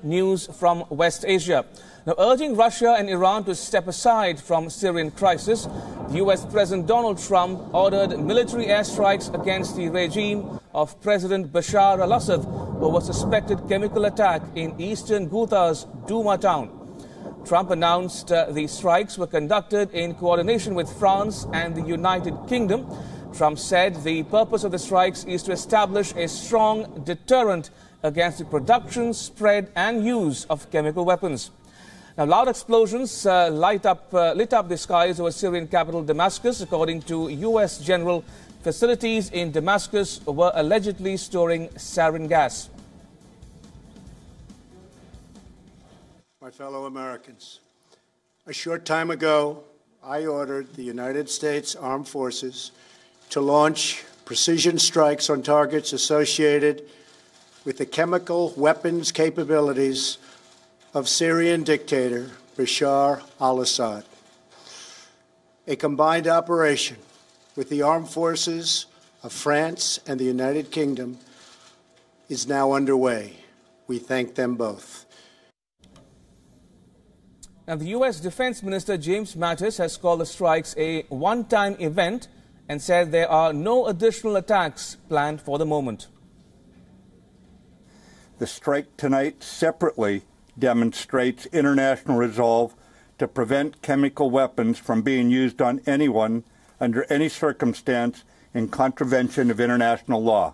news from West Asia. Now, urging Russia and Iran to step aside from Syrian crisis, the US President Donald Trump ordered military airstrikes against the regime of President Bashar al-Assad over suspected chemical attack in eastern Ghouta's Douma town. Trump announced the strikes were conducted in coordination with France and the United Kingdom. Trump said the purpose of the strikes is to establish a strong deterrent against the production, spread and use of chemical weapons. Now, loud explosions lit up the skies over Syrian capital Damascus. According to U.S. general, facilities in Damascus were allegedly storing sarin gas. My fellow Americans, a short time ago, I ordered the United States Armed Forces to launch precision strikes on targets associated with the chemical weapons capabilities of Syrian dictator Bashar al-Assad. A combined operation with the armed forces of France and the United Kingdom is now underway. We thank them both. Now, the U.S. Defense Minister James Mattis has called the strikes a one-time event and said there are no additional attacks planned for the moment. The strike tonight separately demonstrates international resolve to prevent chemical weapons from being used on anyone under any circumstance in contravention of international law.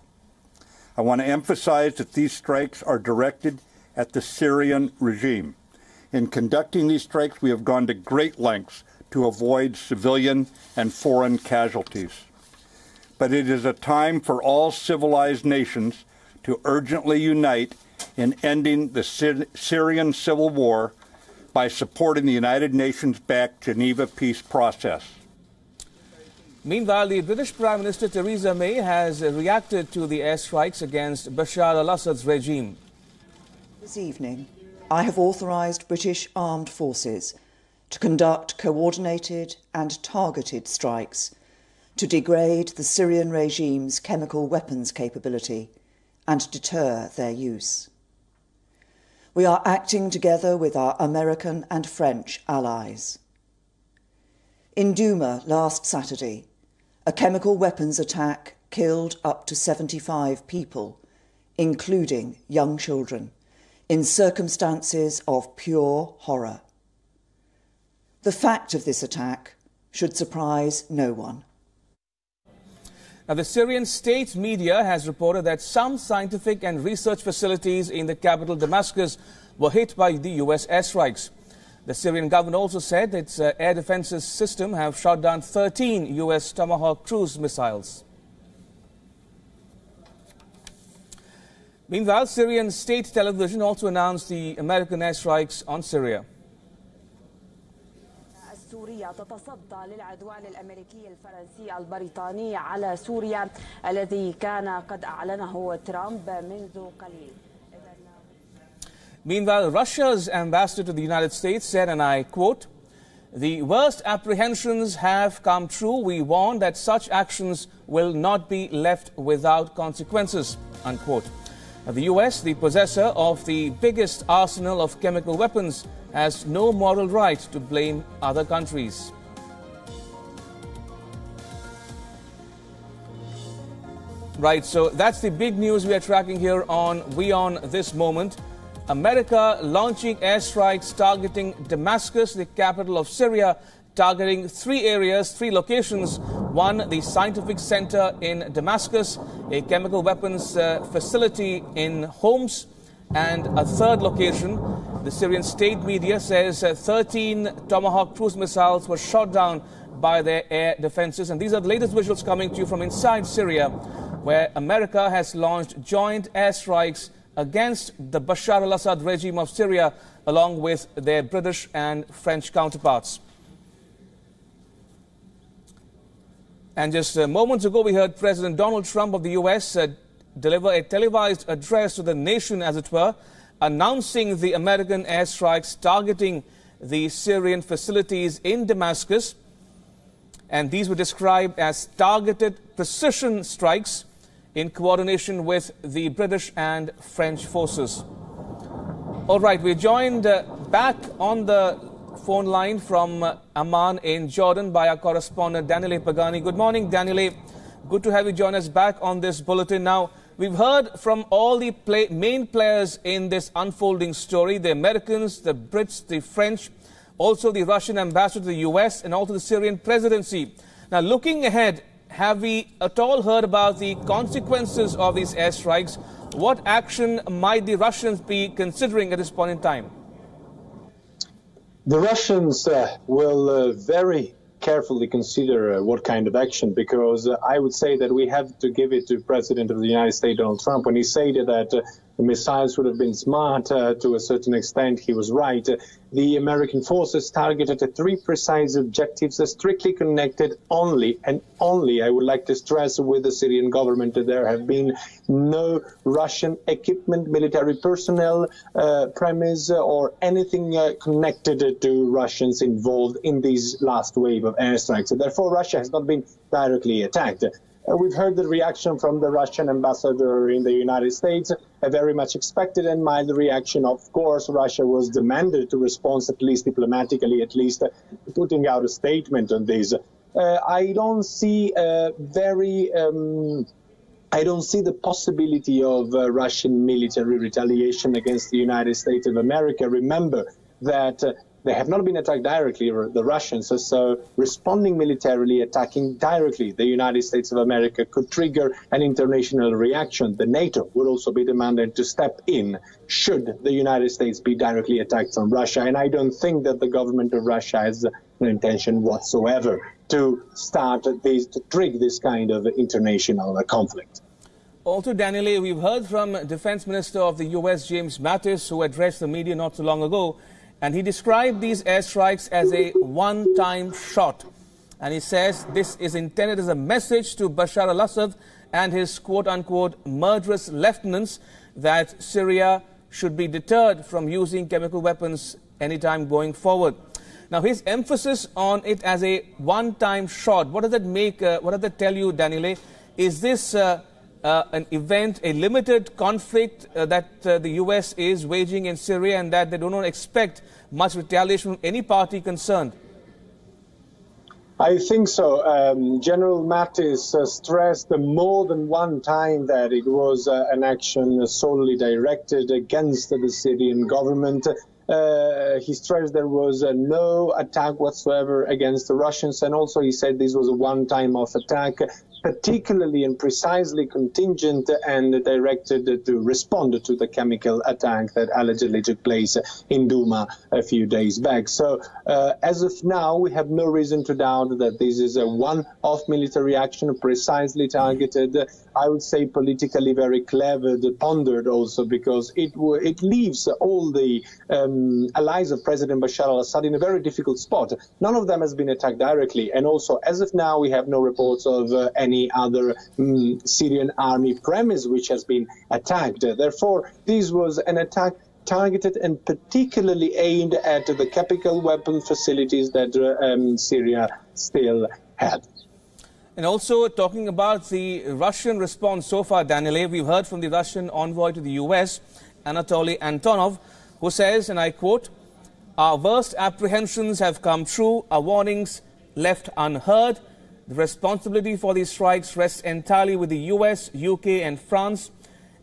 I want to emphasize that these strikes are directed at the Syrian regime. In conducting these strikes, we have gone to great lengths to avoid civilian and foreign casualties. But it is a time for all civilized nations to urgently unite in ending the Syrian civil war by supporting the United Nations-backed Geneva peace process. Meanwhile, the British Prime Minister Theresa May has reacted to the airstrikes against Bashar al-Assad's regime. This evening, I have authorised British armed forces to conduct coordinated and targeted strikes to degrade the Syrian regime's chemical weapons capability and deter their use. We are acting together with our American and French allies. In Douma last Saturday, a chemical weapons attack killed up to 75 people, including young children, in circumstances of pure horror. The fact of this attack should surprise no one. Now, the Syrian state media has reported that some scientific and research facilities in the capital Damascus were hit by the U.S. airstrikes. The Syrian government also said its air defenses system have shot down 13 U.S. Tomahawk cruise missiles. Meanwhile, Syrian state television also announced the American airstrikes on Syria. سوريا تتصدى للعدوان الأمريكي الفرنسي البريطاني على سوريا الذي كان قد أعلنه ترامب منذ قليل. Meanwhile, Russia's ambassador to the United States said, and I quote, "The worst apprehensions have come true. We warn that such actions will not be left without consequences," unquote. The U.S., the possessor of the biggest arsenal of chemical weapons, has no moral right to blame other countries. Right, so that's the big news we are tracking here on WION this moment. America launching airstrikes targeting Damascus, the capital of Syria, targeting three areas, three locations. One, the scientific center in Damascus, a chemical weapons facility in Homs, and a third location. The Syrian state media says 13 Tomahawk cruise missiles were shot down by their air defenses. And these are the latest visuals coming to you from inside Syria, where America has launched joint airstrikes against the Bashar al-Assad regime of Syria, along with their British and French counterparts. And just moments ago, we heard President Donald Trump of the U.S. deliver a televised address to the nation, as it were, announcing the American airstrikes targeting the Syrian facilities in Damascus. And these were described as targeted precision strikes in coordination with the British and French forces. All right, we're joined back on the phone line from Amman in Jordan by our correspondent Daniele Pagani. Good morning, Daniele. Good to have you join us back on this bulletin. Now, we've heard from all the main players in this unfolding story, the Americans, the Brits, the French, also the Russian ambassador to the US and also the Syrian presidency. Now, looking ahead, have we at all heard about the consequences of these airstrikes? What action might the Russians be considering at this point in time? The Russians will very carefully consider what kind of action, because I would say that we have to give it to President of the United States, Donald Trump, when he said that the missiles would have been smart to a certain extent. He was right. The American forces targeted at 3 precise objectives, strictly connected only, and only, I would like to stress, with the Syrian government. There have been no Russian equipment, military personnel, premise, or anything connected to Russians involved in this last wave of airstrikes. Therefore, Russia has not been directly attacked. We've heard the reaction from the Russian ambassador in the United States, a very much expected and mild reaction. Of course, Russia was demanded to respond, at least diplomatically, at least putting out a statement on this. I don't see I don't see the possibility of Russian military retaliation against the United States of America. Remember that they have not been attacked directly, the Russians, so responding militarily, attacking directly the United States of America could trigger an international reaction. The NATO would also be demanded to step in should the United States be directly attacked from Russia. And I don't think that the government of Russia has no intention whatsoever to start this, to trigger this kind of international conflict. Also, Daniele, we've heard from Defense Minister of the US, James Mattis, who addressed the media not so long ago, and he described these airstrikes as a one-time shot. And he says this is intended as a message to Bashar al-Assad and his quote-unquote murderous lieutenants that Syria should be deterred from using chemical weapons anytime going forward. Now, his emphasis on it as a one-time shot, what does that make, what does that tell you, Daniele? Is this an event, a limited conflict that the US is waging in Syria, and that they do not expect much retaliation from any party concerned? I think so. General Mattis stressed more than one time that it was an action solely directed against the Syrian government. He stressed there was no attack whatsoever against the Russians, and also he said this was a one-time-off attack, particularly and precisely contingent and directed to respond to the chemical attack that allegedly took place in Douma a few days back. So as of now, we have no reason to doubt that this is a one-off military action, precisely targeted, I would say politically very clever, pondered also, because it leaves all the allies of President Bashar al-Assad in a very difficult spot. None of them has been attacked directly, and also as of now we have no reports of any other Syrian army premise which has been attacked. Therefore, this was an attack targeted and particularly aimed at the chemical weapon facilities that Syria still had. And also talking about the Russian response so far, Daniele, we've heard from the Russian envoy to the US, Anatoly Antonov, who says, and I quote, "Our worst apprehensions have come true, our warnings left unheard. The responsibility for these strikes rests entirely with the US, UK and France."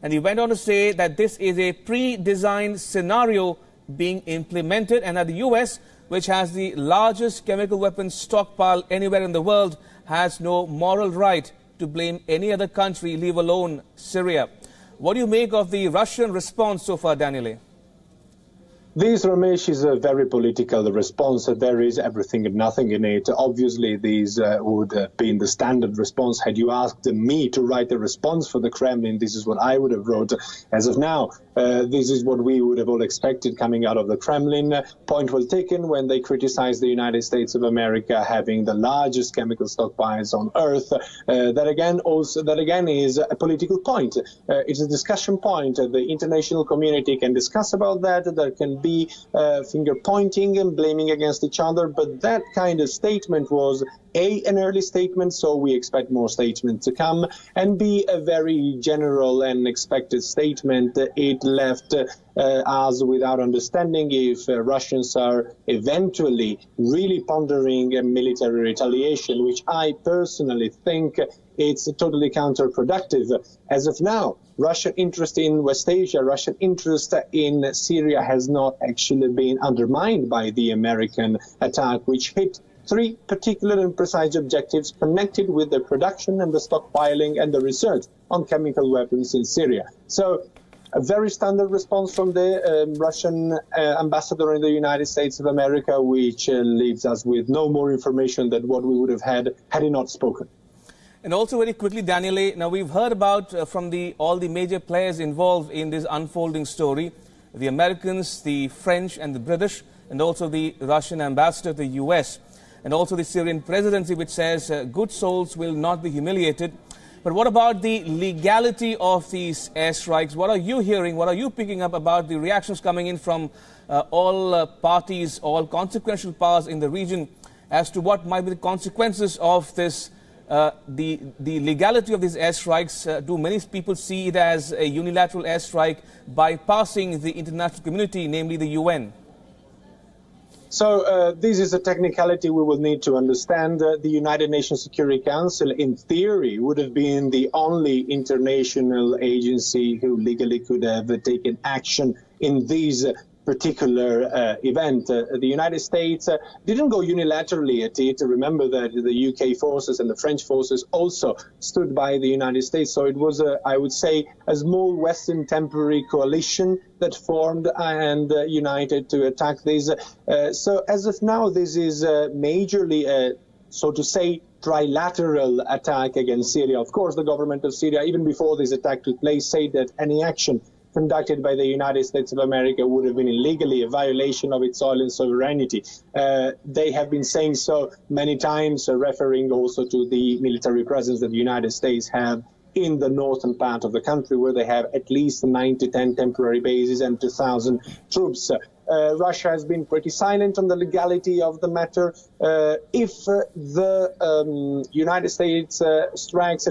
And he went on to say that this is a pre-designed scenario being implemented, and that the US, which has the largest chemical weapons stockpile anywhere in the world, has no moral right to blame any other country, leave alone Syria. What do you make of the Russian response so far, Daniele? This, Ramesh, is a very political response. There is everything and nothing in it. Obviously, these would have been the standard response. Had you asked me to write a response for the Kremlin, this is what I would have wrote. As of now, this is what we would have all expected coming out of the Kremlin. Point well taken when they criticized the United States of America having the largest chemical stockpiles on Earth. That again is a political point. It's a discussion point. The international community can discuss about that. There can be finger pointing and blaming against each other, but that kind of statement was an early statement, so we expect more statements to come, and B, a very general and expected statement. It left us without understanding if Russians are eventually really pondering a military retaliation, which I personally think it's totally counterproductive. As of now, Russian interest in West Asia, Russian interest in Syria has not actually been undermined by the American attack, which hit three particular and precise objectives connected with the production and the stockpiling and the research on chemical weapons in Syria. So a very standard response from the Russian ambassador in the United States of America, which leaves us with no more information than what we would have had he not spoken. And also very quickly, Daniele, now we've heard about from all the major players involved in this unfolding story, the Americans, the French and the British, and also the Russian ambassador to the US, and also the Syrian presidency, which says good souls will not be humiliated. But what about the legality of these airstrikes? What are you hearing? What are you picking up about the reactions coming in from all parties, all consequential powers in the region as to what might be the consequences of this? The legality of these airstrikes, do many people see it as a unilateral airstrike bypassing the international community, namely the UN? So this is a technicality we will need to understand. The United Nations Security Council, in theory, would have been the only international agency who legally could have taken action in these particular event. The United States didn't go unilaterally at it. Remember that the UK forces and the French forces also stood by the United States. So it was, I would say, a small Western temporary coalition that formed and united to attack this. So as of now, this is majorly, so to say, trilateral attack against Syria. Of course, the government of Syria, even before this attack took place, said that any action conducted by the United States of America would have been illegally a violation of its soil and sovereignty. They have been saying so many times, referring also to the military presence that the United States have in the northern part of the country, where they have at least 9 to 10 temporary bases and 2,000 troops. Russia has been pretty silent on the legality of the matter. If the United States strikes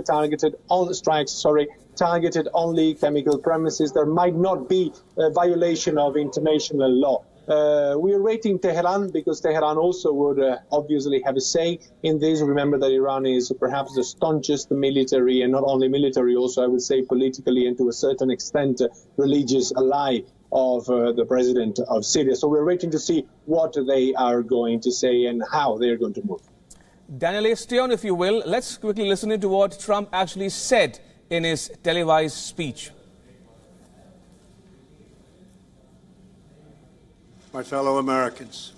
targeted only chemical premises, there might not be a violation of international law. We are waiting Tehran, because Tehran also would obviously have a say in this. Remember that Iran is perhaps the staunchest military, and not only military, also I would say politically and to a certain extent religious ally of the president of Syria. So we're waiting to see what they are going to say and how they're going to move. Daniele, stay on if you will. Let's quickly listen to what Trump actually said in his televised speech. My fellow Americans,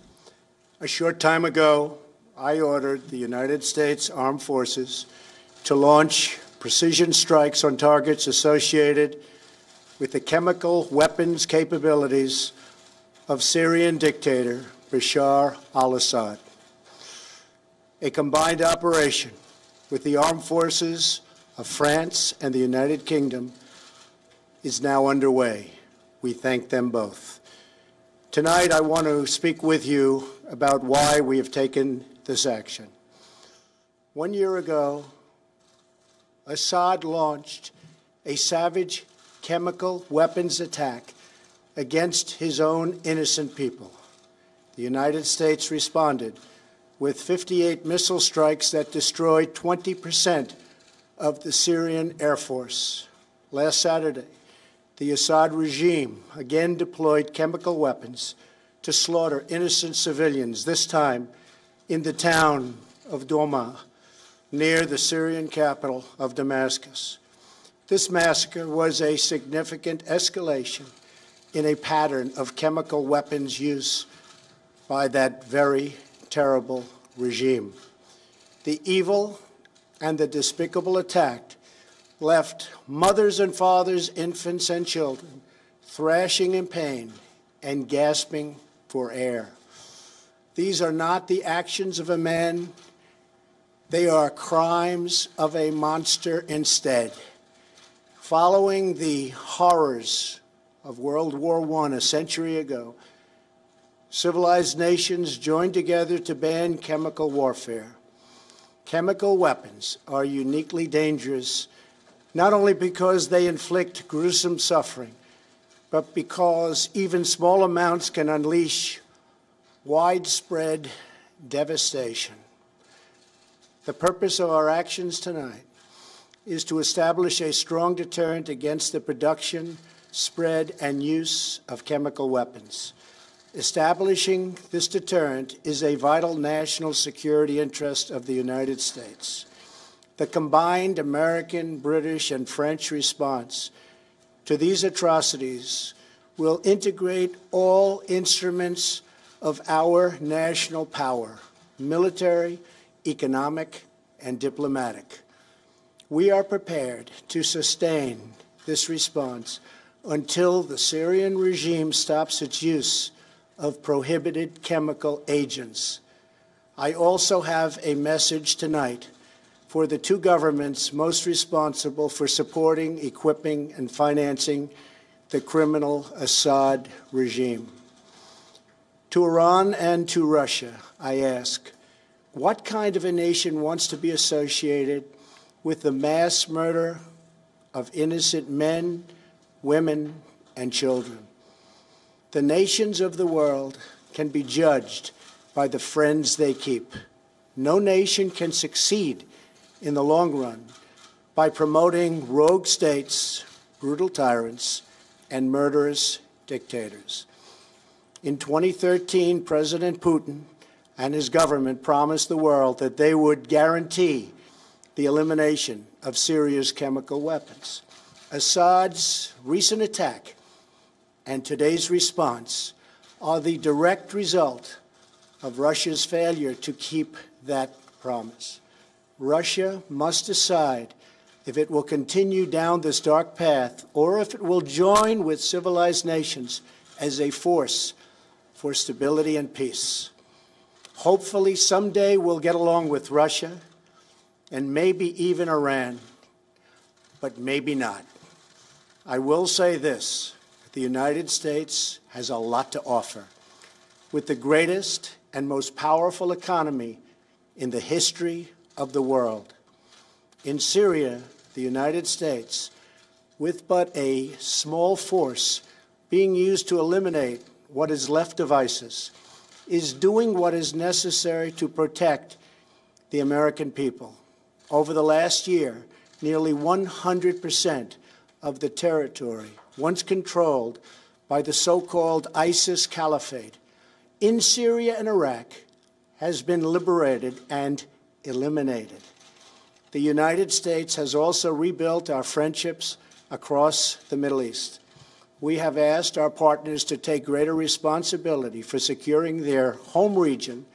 a short time ago, I ordered the United States Armed Forces to launch precision strikes on targets associated with the chemical weapons capabilities of Syrian dictator Bashar al-Assad. A combined operation with the armed forces of France and the United Kingdom is now underway. We thank them both. Tonight, I want to speak with you about why we have taken this action. 1 year ago, Assad launched a savage chemical weapons attack against his own innocent people. The United States responded with 58 missile strikes that destroyed 20% of the Syrian Air Force. Last Saturday, the Assad regime again deployed chemical weapons to slaughter innocent civilians, this time in the town of Douma, near the Syrian capital of Damascus. This massacre was a significant escalation in a pattern of chemical weapons use by that very terrible regime. The evil and the despicable attack left mothers and fathers, infants and children thrashing in pain and gasping for air. These are not the actions of a man. They are crimes of a monster instead. Following the horrors of World War I a century ago, civilized nations joined together to ban chemical warfare. Chemical weapons are uniquely dangerous, not only because they inflict gruesome suffering, but because even small amounts can unleash widespread devastation. The purpose of our actions tonight is to establish a strong deterrent against the production, spread, and use of chemical weapons. Establishing this deterrent is a vital national security interest of the United States. The combined American, British, and French response to these atrocities will integrate all instruments of our national power, military, economic, and diplomatic. We are prepared to sustain this response until the Syrian regime stops its use of prohibited chemical agents. I also have a message tonight for the two governments most responsible for supporting, equipping, and financing the criminal Assad regime. To Iran and to Russia, I ask, what kind of a nation wants to be associated with the mass murder of innocent men, women, and children? The nations of the world can be judged by the friends they keep. No nation can succeed in the long run by promoting rogue states, brutal tyrants, and murderous dictators. In 2013, President Putin and his government promised the world that they would guarantee the elimination of Syria's chemical weapons. Assad's recent attack and today's response are the direct result of Russia's failure to keep that promise. Russia must decide if it will continue down this dark path or if it will join with civilized nations as a force for stability and peace. Hopefully, someday we'll get along with Russia and maybe even Iran, but maybe not. I will say this, the United States has a lot to offer. With the greatest and most powerful economy in the history of the world. In Syria, the United States, with but a small force being used to eliminate what is left of ISIS, is doing what is necessary to protect the American people. Over the last year, nearly 100% of the territory once controlled by the so-called ISIS Caliphate in Syria and Iraq has been liberated and eliminated. The United States has also rebuilt our friendships across the Middle East. We have asked our partners to take greater responsibility for securing their home region,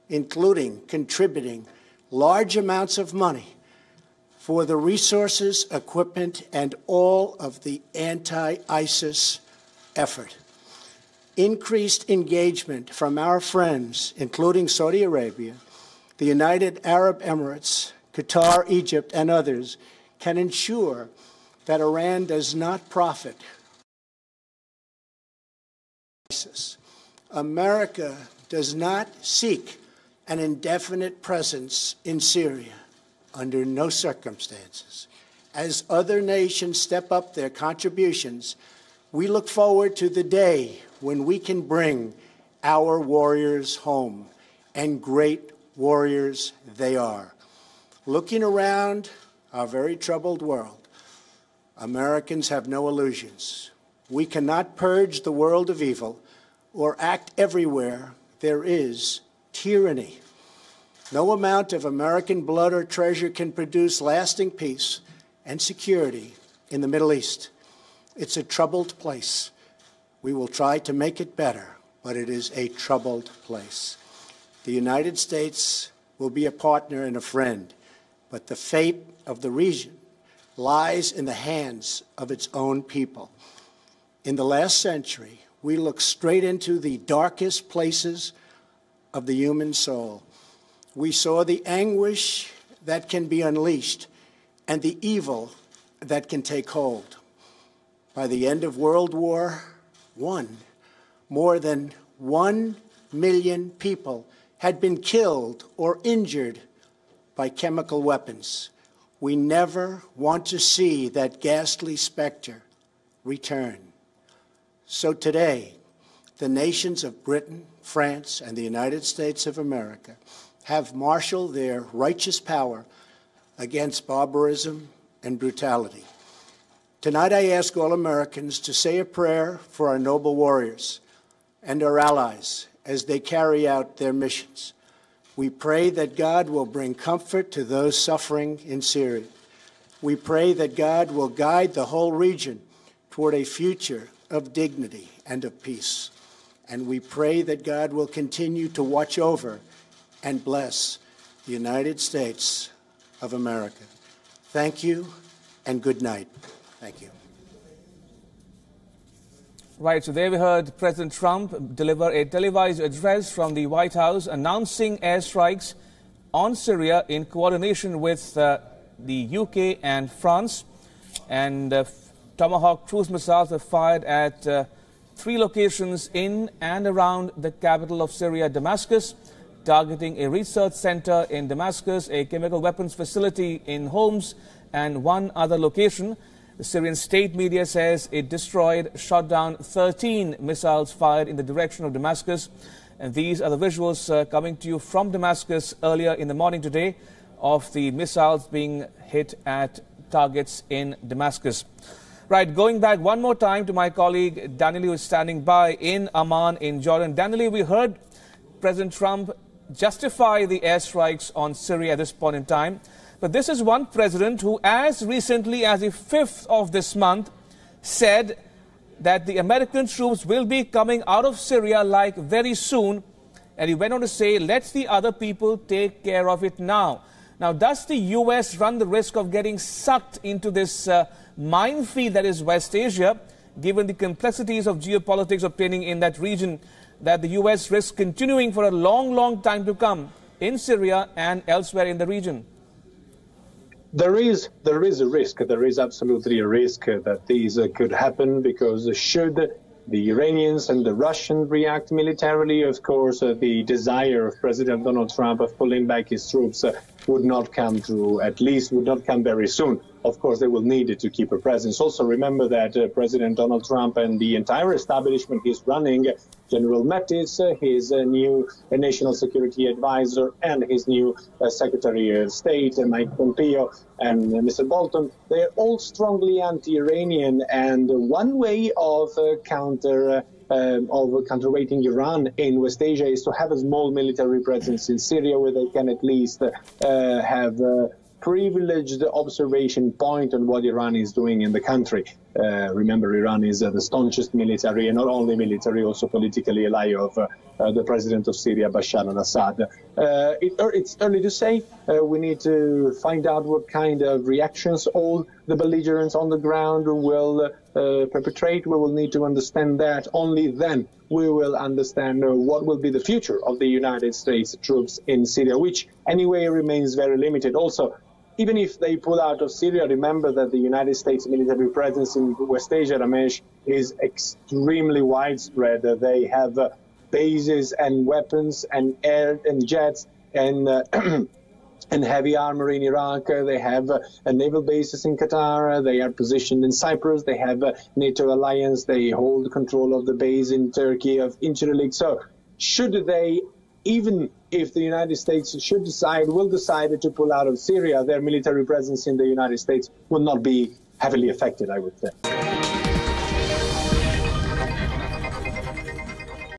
including contributing large amounts of money for the resources, equipment, and all of the anti-ISIS effort. Increased engagement from our friends, including Saudi Arabia, the United Arab Emirates, Qatar, Egypt, and others, can ensure that Iran does not profit from ISIS. America does not seek an indefinite presence in Syria under no circumstances. As other nations step up their contributions, we look forward to the day when we can bring our warriors home, and great warriors they are. Looking around our very troubled world, Americans have no illusions. We cannot purge the world of evil or act everywhere there is tyranny. No amount of American blood or treasure can produce lasting peace and security in the Middle East. It's a troubled place. We will try to make it better, but it is a troubled place. The United States will be a partner and a friend, but the fate of the region lies in the hands of its own people. In the last century, we looked straight into the darkest places of the human soul. We saw the anguish that can be unleashed and the evil that can take hold. By the end of World War I, more than 1 million people had been killed or injured by chemical weapons. We never want to see that ghastly specter return. So today, the nations of Britain, France, and the United States of America have marshaled their righteous power against barbarism and brutality. Tonight, I ask all Americans to say a prayer for our noble warriors and our allies as they carry out their missions. We pray that God will bring comfort to those suffering in Syria. We pray that God will guide the whole region toward a future of dignity and of peace. And we pray that God will continue to watch over and bless the United States of America. Thank you and good night. Thank you. Right, so there we heard President Trump deliver a televised address from the White House announcing airstrikes on Syria in coordination with the UK and France. And Tomahawk cruise missiles were fired at 3 locations in and around the capital of Syria, Damascus, targeting a research center in Damascus, a chemical weapons facility in Homs, and 1 other location. The Syrian state media says it shot down 13 missiles fired in the direction of Damascus. And these are the visuals coming to you from Damascus earlier in the morning today of the missiles being hit at targets in Damascus. Right, going back one more time to my colleague Danieli, who is standing by in Amman in Jordan. Danieli, we heard President Trump justify the airstrikes on Syria at this point in time. But this is one president who, as recently as the 5th of this month, said that the American troops will be coming out of Syria like very soon. And he went on to say, let the other people take care of it now. Now, does the U.S. run the risk of getting sucked into this minefield that is West Asia, given the complexities of geopolitics obtaining in that region, that the U.S. risks continuing for a long, long time to come in Syria and elsewhere in the region? There is a risk. There is absolutely a risk that these could happen, because should the Iranians and the Russians react militarily, of course, the desire of President Donald Trump of pulling back his troops would not come true, at least would not come very soon. Of course, they will need to keep a presence. Also, remember that President Donald Trump and the entire establishment he's running, General Mattis, his new national security advisor, and his new Secretary of State, Mike Pompeo, and Mr. Bolton, they're all strongly anti-Iranian. And one way of counterweighting Iran in West Asia is to have a small military presence in Syria, where they can at least have privileged observation point on what Iran is doing in the country. Remember, Iran is the staunchest military, and not only military, also politically ally of the president of Syria, Bashar al-Assad. It's early to say. We need to find out what kind of reactions all the belligerents on the ground will perpetrate. We will need to understand that. Only then we will understand what will be the future of the United States troops in Syria, which anyway remains very limited. Also, even if they pull out of Syria, remember that the United States military presence in West Asia, Ramesh, is extremely widespread. They have bases and weapons and air and jets and and heavy armor in Iraq. They have naval bases in Qatar. They are positioned in Cyprus. They have a NATO alliance. They hold control of the base in Turkey of Incirlik. So should they, even if the United States will decide to pull out of Syria, their military presence in the United States will not be heavily affected, I would say.